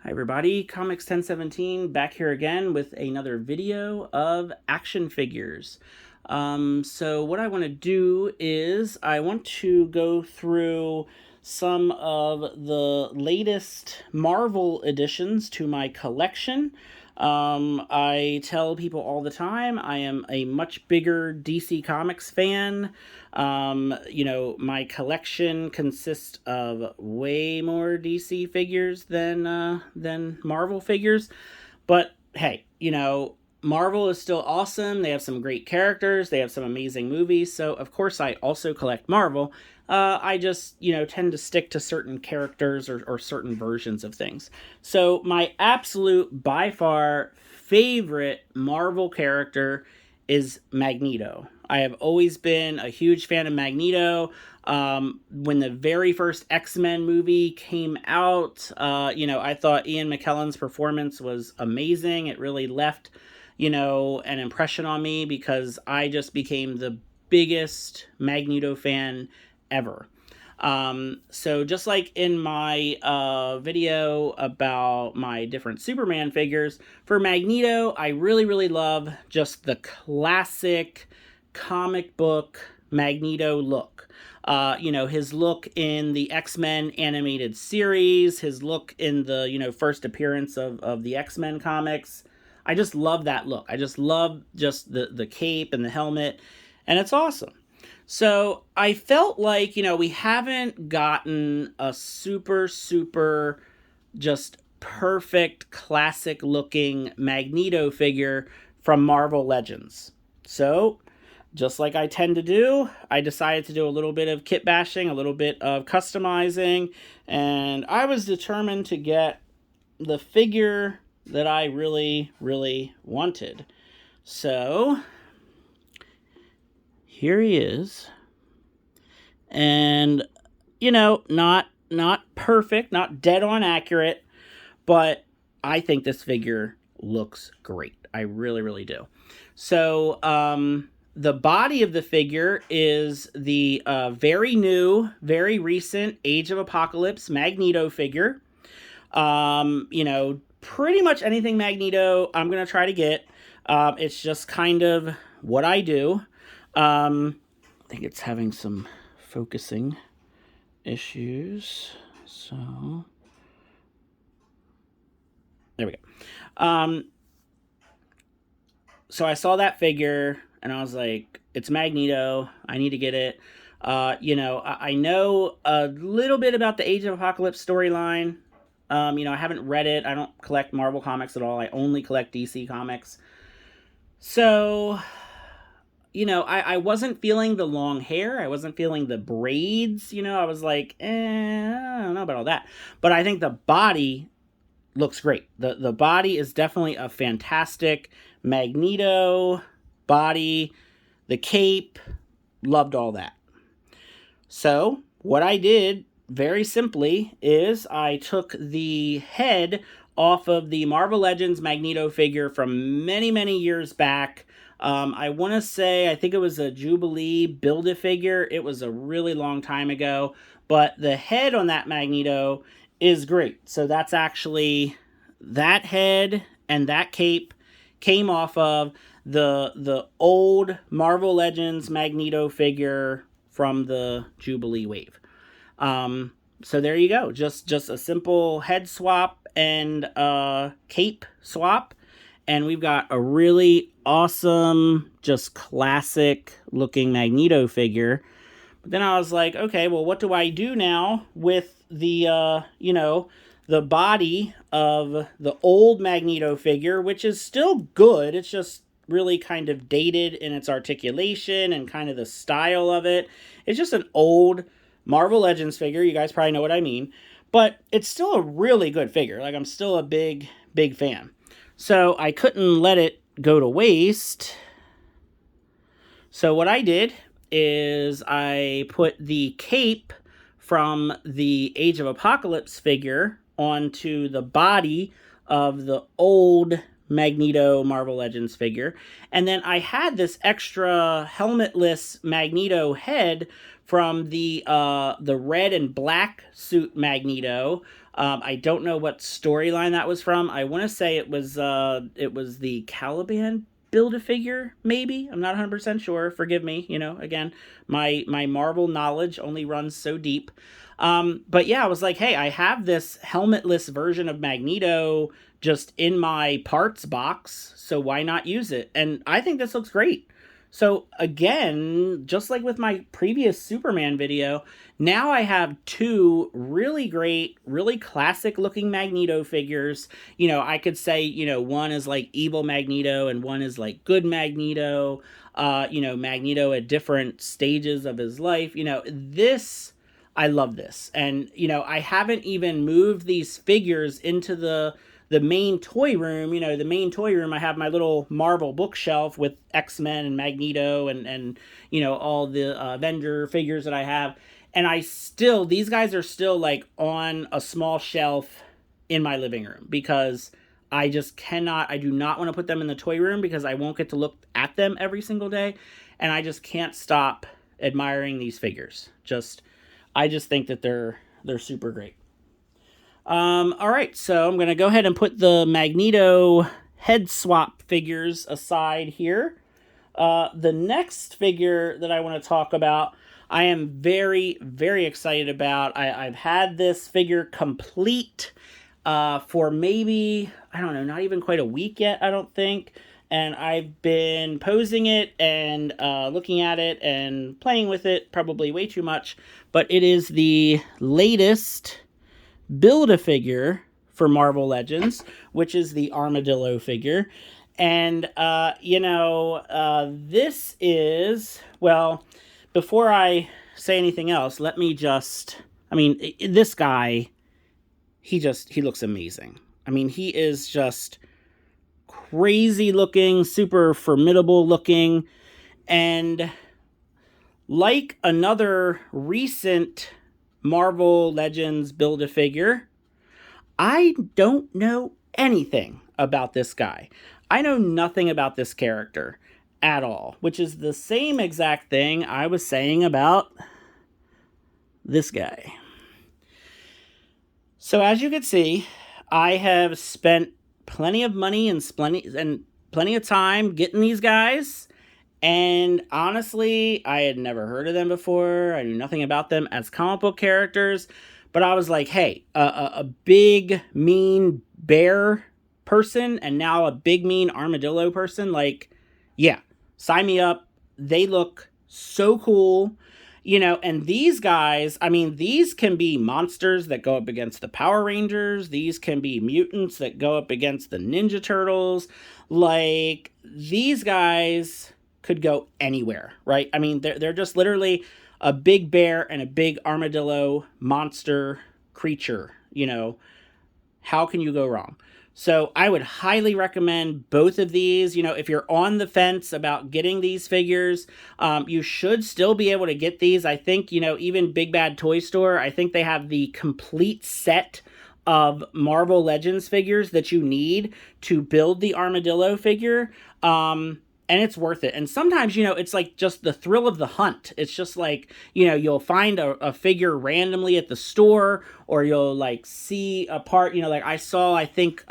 Hi everybody, Comics 1017 back here again with another video of action figures. So what I want to do is I want to go through some of the latest Marvel additions to my collection. I tell people all the time I am a much bigger DC Comics fan. My collection consists of way more DC figures than Marvel figures. But hey, Marvel is still awesome. They have some great characters. They have some amazing movies. So of course I also collect Marvel. I just, tend to stick to certain characters or certain versions of things. So my absolute, by far, favorite Marvel character is Magneto. I have always been a huge fan of Magneto. When the very first X-Men movie came out, I thought Ian McKellen's performance was amazing. It really left, an impression on me because I just became the biggest Magneto fan ever. So just like in my video about my different Superman figures, for Magneto, I really, really love just the classic comic book Magneto look. His look in the X-Men animated series, his look in the, first appearance of the X-Men comics. I just love that look. I just love just the cape and the helmet, and it's awesome. So I felt like, we haven't gotten a super just perfect classic looking Magneto figure from Marvel Legends. So just like I tend to do, I decided to do a little bit of kit bashing, a little bit of customizing, and I was determined to get the figure that I really, really wanted. So here he is. And not perfect, not dead on accurate, but I think this figure looks great. I really, really do. So the body of the figure is the very new, very recent Age of Apocalypse Magneto figure. Pretty much anything Magneto I'm going to try to get. It's just kind of what I do. I think it's having some focusing issues. So there we go. So I saw that figure and I was like, it's Magneto. I need to get it. I know a little bit about the Age of Apocalypse storyline. I haven't read it. I don't collect Marvel comics at all. I only collect DC comics. So, I wasn't feeling the long hair. I wasn't feeling the braids. I was like, I don't know about all that. But I think the body looks great. The body is definitely a fantastic Magneto body. The cape, loved all that. So what I did very simply is I took the head off of the Marvel Legends Magneto figure from many, many years back. I want to say, I think it was a Jubilee Build-A-Figure. It was a really long time ago. But the head on that Magneto is great. So that's actually that head and that cape came off of the old Marvel Legends Magneto figure from the Jubilee wave. So there you go. Just a simple head swap and cape swap. And we've got a really awesome, just classic looking Magneto figure. But then I was like, okay, well, what do I do now with the, the body of the old Magneto figure, which is still good. It's just really kind of dated in its articulation and kind of the style of it. It's just an old Marvel Legends figure. You guys probably know what I mean. But it's still a really good figure. Like, I'm still a big, big fan. So I couldn't let it go to waste. So what I did is I put the cape from the Age of Apocalypse figure onto the body of the old Magneto Marvel Legends figure. And then I had this extra helmetless Magneto head from the red and black suit Magneto. I don't know what storyline that was from. I want to say it was the Caliban Build-A-Figure, maybe. I'm not 100% sure. Forgive me. Again, my Marvel knowledge only runs so deep. But yeah, I was like, hey, I have this helmetless version of Magneto just in my parts box, so why not use it? And I think this looks great. So again, just like with my previous Superman video, now I have two really great, really classic looking Magneto figures. I could say, one is like evil Magneto and one is like good Magneto. Magneto at different stages of his life. I love this. And, I haven't even moved these figures into the main toy room. The main toy room, I have my little Marvel bookshelf with X-Men and Magneto and all the Avenger figures that I have. And these guys are still like on a small shelf in my living room because I do not want to put them in the toy room because I won't get to look at them every single day. And I just can't stop admiring these figures. I just think that they're super great. All right, so I'm going to go ahead and put the Magneto head swap figures aside here. The next figure that I want to talk about, I am very, very excited about. I've had this figure complete for maybe, I don't know, not even quite a week yet, I don't think. And I've been posing it and looking at it and playing with it probably way too much. But it is the latest Build-A-Figure for Marvel Legends, which is the Armadillo figure. And, this is, well, before I say anything else, let me this guy, he looks amazing. He is just crazy looking, super formidable looking, and like another recent Marvel Legends Build-A-Figure, I don't know anything about this guy. I know nothing about this character at all, which is the same exact thing I was saying about this guy. So as you can see, I have spent plenty of money and plenty of time getting these guys. And honestly, I had never heard of them before. I knew nothing about them as comic book characters. But I was like, hey, a big, mean bear person and now a big, mean armadillo person. Like, yeah, sign me up. They look so cool. And these guys, these can be monsters that go up against the Power Rangers. These can be mutants that go up against the Ninja Turtles. Like, these guys could go anywhere, right? They're just literally a big bear and a big armadillo monster creature. How can you go wrong? So I would highly recommend both of these. If you're on the fence about getting these figures, you should still be able to get these. I think, even Big Bad Toy Store, I think they have the complete set of Marvel Legends figures that you need to build the Armadillo figure. And it's worth it. And sometimes, it's like just the thrill of the hunt. It's just like, you'll find a figure randomly at the store, or you'll like see a part, like I saw, I think,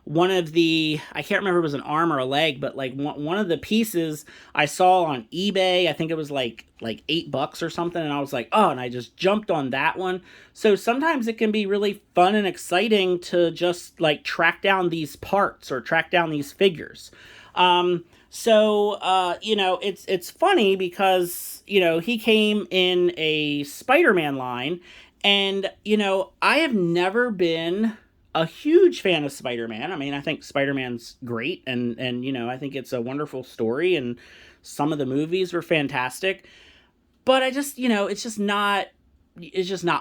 one of the, I can't remember if it was an arm or a leg, but like one of the pieces I saw on eBay, I think it was like $8 or something. And I was like, oh, and I just jumped on that one. So sometimes it can be really fun and exciting to just like track down these parts or track down these figures. So, it's funny because, he came in a Spider-Man line, and, I have never been a huge fan of Spider-Man. I think Spider-Man's great, and I think it's a wonderful story, and some of the movies were fantastic, but I just, it's just not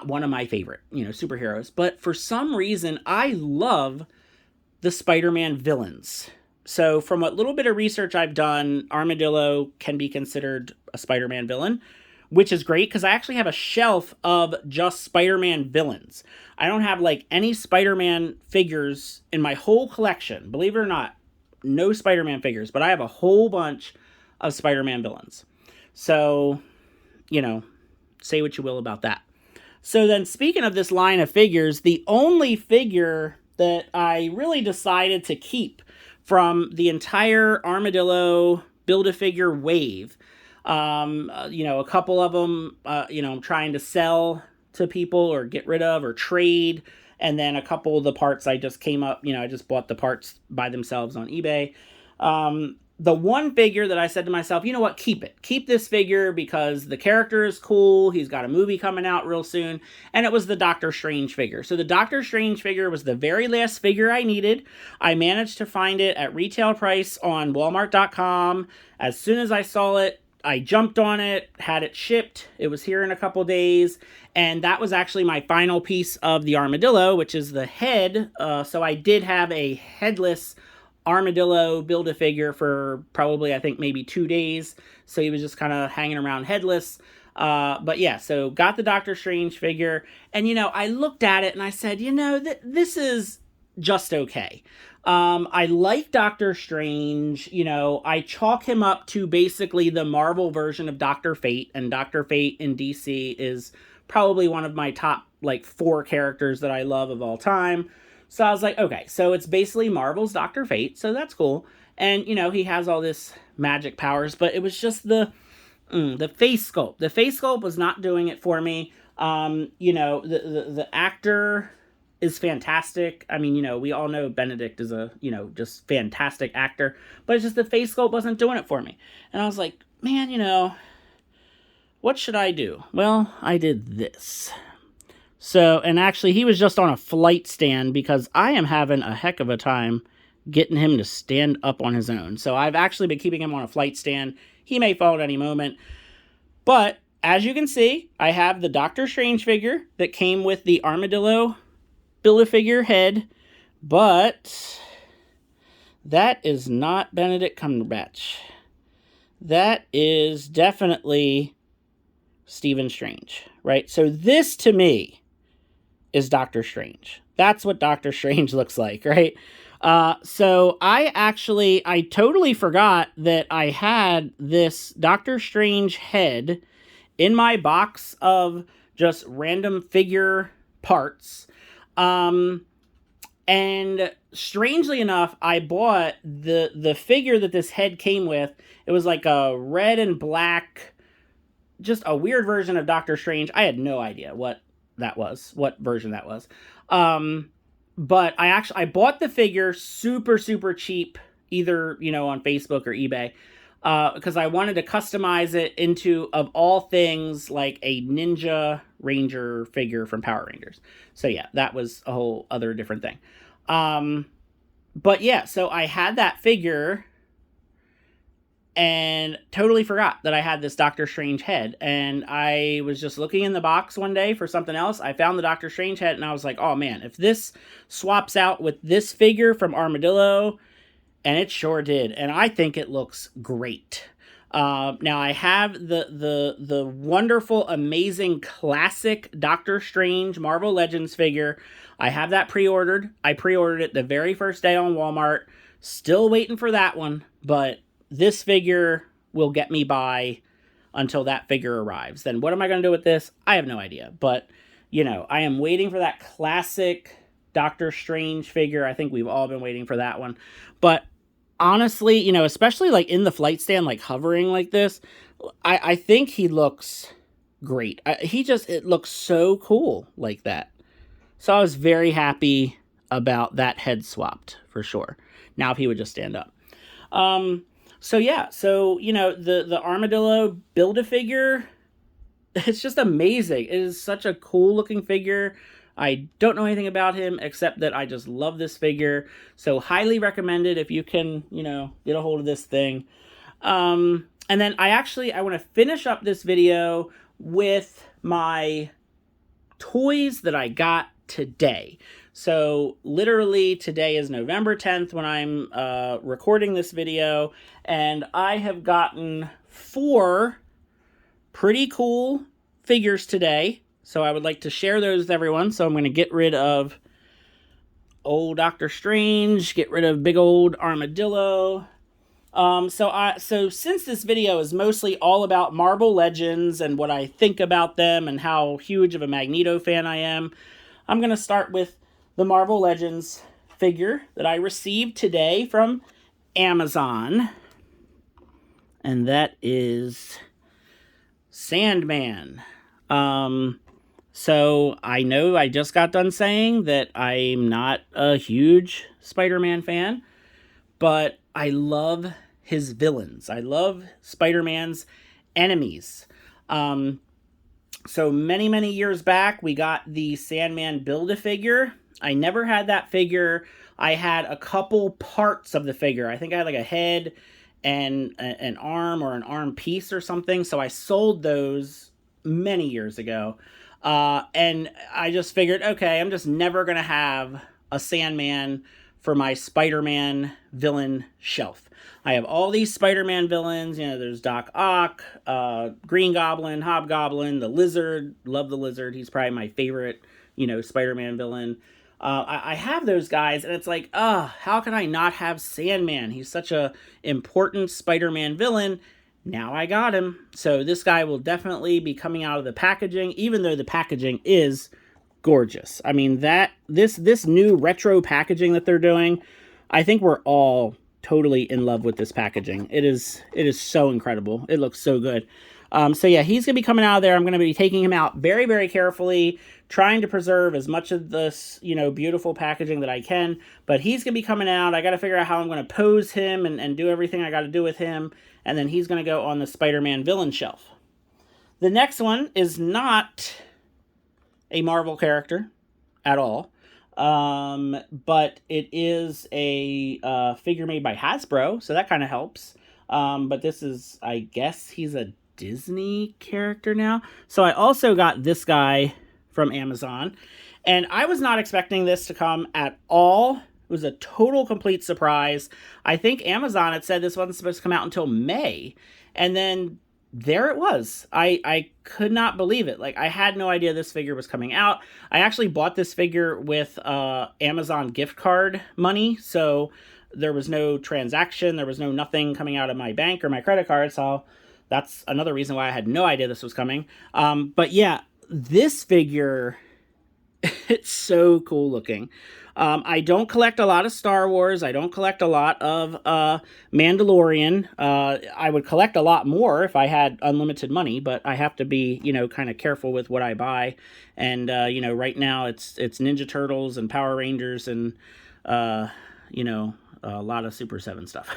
one of my favorite, superheroes. But for some reason, I love the Spider-Man villains. So from what little bit of research I've done, Armadillo can be considered a Spider-Man villain, which is great because I actually have a shelf of just Spider-Man villains. I don't have like any Spider-Man figures in my whole collection. Believe it or not, no Spider-Man figures, but I have a whole bunch of Spider-Man villains. So, say what you will about that. So then, speaking of this line of figures, the only figure that I really decided to keep from the entire Armadillo Build-A-Figure wave, a couple of them, I'm trying to sell to people or get rid of or trade, and then a couple of the parts I just came up, I just bought the parts by themselves on eBay. The one figure that I said to myself, you know what, keep it. Keep this figure because the character is cool. He's got a movie coming out real soon. And it was the Doctor Strange figure. So the Doctor Strange figure was the very last figure I needed. I managed to find it at retail price on Walmart.com. As soon as I saw it, I jumped on it, had it shipped. It was here in a couple days. And that was actually my final piece of the Armadillo, which is the head. So I did have a headless Armadillo Build-A-Figure for probably, I think, maybe 2 days. So he was just kind of hanging around headless. But yeah, so got the Doctor Strange figure. And, I looked at it and I said, this is just okay. I like Doctor Strange. I chalk him up to basically the Marvel version of Dr. Fate. And Dr. Fate in DC is probably one of my top, 4 characters that I love of all time. So I was like, okay, so it's basically Marvel's Dr. Fate, so that's cool. And, he has all this magic powers, but it was just the face sculpt. The face sculpt was not doing it for me. The actor is fantastic. I mean, we all know Benedict is a, just fantastic actor, but it's just the face sculpt wasn't doing it for me. And I was like, man, what should I do? Well, I did this. So, and actually, he was just on a flight stand because I am having a heck of a time getting him to stand up on his own. So, I've actually been keeping him on a flight stand. He may fall at any moment. But, as you can see, I have the Doctor Strange figure that came with the Armadillo Build-A-Figure head. But, that is not Benedict Cumberbatch. That is definitely Stephen Strange, right? So, this to me is Doctor Strange. That's what Doctor Strange looks like, right? So I totally forgot that I had this Doctor Strange head in my box of just random figure parts. And strangely enough, I bought the figure that this head came with. It was like a red and black, just a weird version of Doctor Strange. I had no idea what version that was. But I bought the figure super, super cheap, either, on Facebook or eBay, because I wanted to customize it into, of all things, like a Ninja Ranger figure from Power Rangers. So yeah, that was a whole other different thing. But yeah, so I had that figure and totally forgot that I had this Doctor Strange head. And I was just looking in the box one day for something else. I found the Doctor Strange head and I was like, oh man, if this swaps out with this figure from Armadillo, and it sure did. And I think it looks great. Now I have the wonderful, amazing, classic Doctor Strange Marvel Legends figure. I have that pre-ordered. I pre-ordered it the very first day on Walmart. Still waiting for that one, but this figure will get me by until that figure arrives. Then what am I going to do with this? I have no idea. But, I am waiting for that classic Doctor Strange figure. I think we've all been waiting for that one. But honestly, especially like in the flight stand, like hovering like this, I think he looks great. It looks so cool like that. So I was very happy about that head swapped for sure. Now if he would just stand up. So yeah, the Armadillo Build-A-Figure, it's just amazing. It is such a cool looking figure. I don't know anything about him except that I just love this figure. So highly recommended if you can, get a hold of this thing. And then I want to finish up this video with my toys that I got today. So literally today is November 10th when I'm recording this video, and I have gotten 4 pretty cool figures today. So I would like to share those with everyone. So I'm going to get rid of old Doctor Strange, get rid of big old Armadillo, So since this video is mostly all about Marvel Legends and what I think about them and how huge of a Magneto fan I am, I'm going to start with the Marvel Legends figure that I received today from Amazon. And that is Sandman. So I know I just got done saying that I'm not a huge Spider-Man fan, but I love his villains. I love Spider-Man's enemies. So many years back, we got the Sandman Build-A-Figure. I never had that figure. I had a couple parts of the figure. I think I had like a head and an arm or an arm piece or something. So I sold those many years ago. And I just figured, okay, I'm just never going to have a Sandman for my Spider-Man villain shelf. I have all these Spider-Man villains. You know, there's Doc Ock, Green Goblin, Hobgoblin, the Lizard. Love the Lizard. He's probably my favorite, Spider-Man villain. I have those guys, and it's like, how can I not have Sandman? He's such a important Spider-Man villain. Now I got him. So this guy will definitely be coming out of the packaging, even though the packaging is gorgeous. I mean, this new retro packaging that they're doing, I think we're all totally in love with this packaging. It is so incredible. It looks so good. So yeah, he's going to be coming out of there. I'm going to be taking him out very, very carefully, trying to preserve as much of this, beautiful packaging that I can. But he's going to be coming out. I got to figure out how I'm going to pose him and do everything I got to do with him. And then he's going to go on the Spider-Man villain shelf. The next one is not a Marvel character at all. But it is a figure made by Hasbro, so that kind of helps. But this is, I guess he's a Disney character now. So I also got this guy from Amazon, and I was not expecting this to come at all. It was a total complete surprise. I think Amazon had said this wasn't supposed to come out until May, and then there it was. I could not believe it. Like, I had no idea this figure was coming out. I actually bought this figure with Amazon gift card money, so there was no transaction. There was nothing coming out of my bank or my credit card, so that's another reason why I had no idea this was coming. But yeah, this figure, it's so cool looking. I don't collect a lot of Star Wars. I don't collect a lot of Mandalorian. I would collect a lot more if I had unlimited money, but I have to be, kind of careful with what I buy. And, right now it's Ninja Turtles and Power Rangers and, a lot of Super 7 stuff.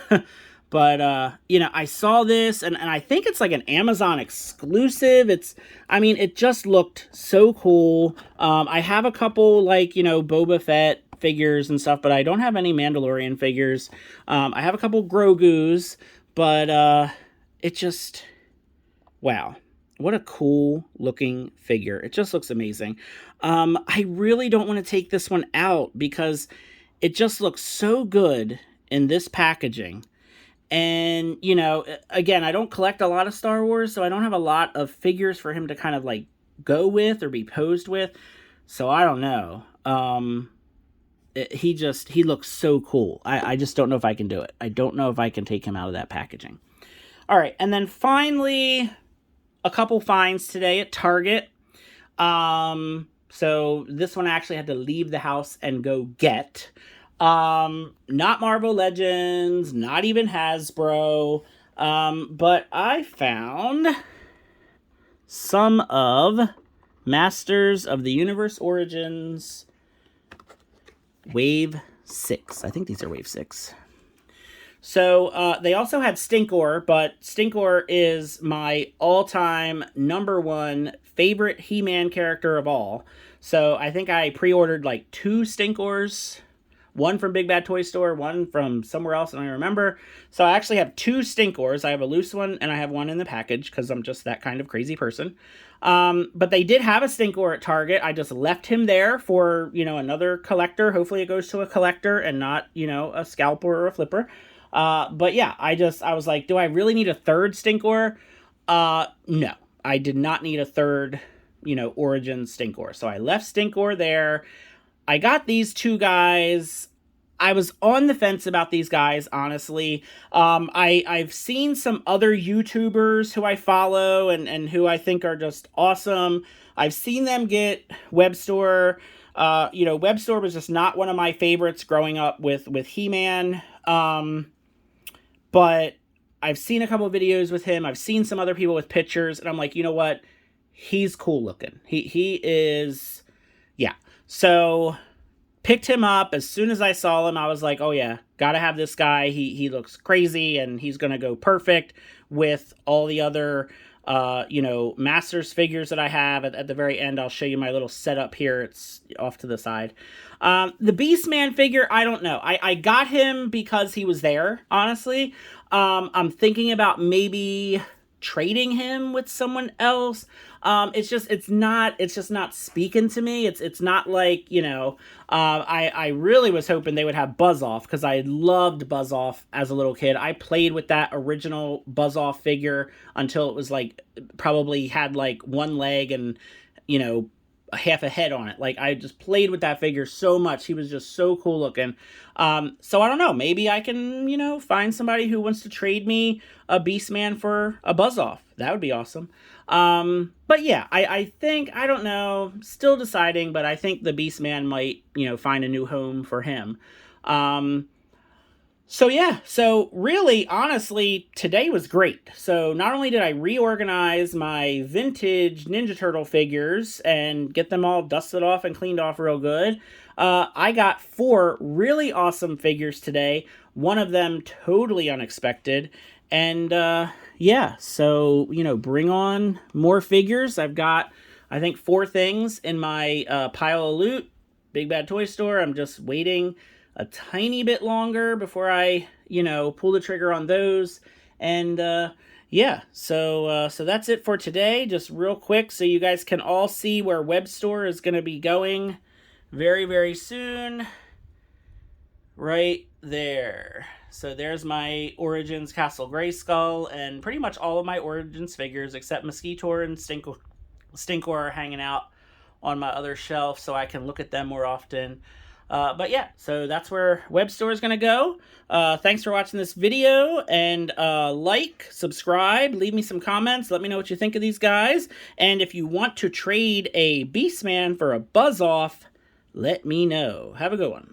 But, I saw this, and I think it's like an Amazon exclusive. It just looked so cool. I have a couple, Boba Fett figures and stuff, but I don't have any Mandalorian figures. I have a couple Grogu's, but, wow. What a cool looking figure. It just looks amazing. I really don't want to take this one out because it just looks so good in this packaging. And, again, I don't collect a lot of Star Wars, so I don't have a lot of figures for him to kind of, go with or be posed with. So I don't know. He looks so cool. I just don't know if I can do it. I don't know if I can take him out of that packaging. All right, and then finally, a couple finds today at Target. So this one I actually had to leave the house and go get. Not Marvel Legends, not even Hasbro, but I found some of Masters of the Universe Origins Wave 6. I think these are Wave 6. So, they also had Stinkor, but Stinkor is my all-time #1 favorite He-Man character of all. So, I think I pre-ordered 2 Stinkors. One from Big Bad Toy Store, one from somewhere else, I don't remember. So I actually have 2 Stinkors. I have a loose one, and I have one in the package, because I'm just that kind of crazy person. But they did have a Stinkor at Target. I just left him there for, another collector. Hopefully it goes to a collector and not, a scalper or a flipper. But yeah, I was like, do I really need a third Stinkor? No, I did not need a third, Origin Stinkor. So I left Stinkor there. I got these 2 guys. I was on the fence about these guys, honestly. I've seen some other YouTubers who I follow and who I think are just awesome. I've seen them get Web Store. Web Store was just not one of my favorites growing up with He-Man. But I've seen a couple of videos with him. I've seen some other people with pictures, and I'm like, you know what? He's cool looking. He is, yeah. So picked him up as soon as I saw him. I was like, oh yeah, gotta have this guy. He looks crazy, and he's gonna go perfect with all the other Masters figures that I have. At the very end, I'll show you my little setup here. It's off to the side. The Beastman figure, I don't know. I got him because he was there, honestly. I'm thinking about maybe trading him with someone else. It's just not speaking to me. It's not like, I really was hoping they would have Buzz Off, because I loved Buzz Off as a little kid. I played with that original Buzz Off figure until it was like, probably had like one leg and, half a head on it. Like, I just played with that figure so much. He was just so cool looking. So I don't know, maybe I can, find somebody who wants to trade me a Beastman for a Buzz Off. That would be awesome. But yeah, I think, I don't know, still deciding, but I think the Beastman might, find a new home for him. So yeah, so really, honestly, today was great. So not only did I reorganize my vintage Ninja Turtle figures and get them all dusted off and cleaned off real good, I got 4 really awesome figures today. One of them totally unexpected. And yeah, so, bring on more figures. I've got, I think, 4 things in my pile of loot. Big Bad Toy Store. I'm just waiting a tiny bit longer before I, pull the trigger on those. And yeah, so that's it for today. Just real quick, so you guys can all see where Web Store is going to be going very, very soon. Right there. So there's my Origins Castle Grayskull, and pretty much all of my Origins figures except Mosquitor and Stinkor are hanging out on my other shelf, so I can look at them more often. But yeah, so that's where Web Store is going to go. Thanks for watching this video, and like, subscribe, leave me some comments, let me know what you think of these guys. And if you want to trade a Beastman for a Buzz Off, let me know. Have a good one.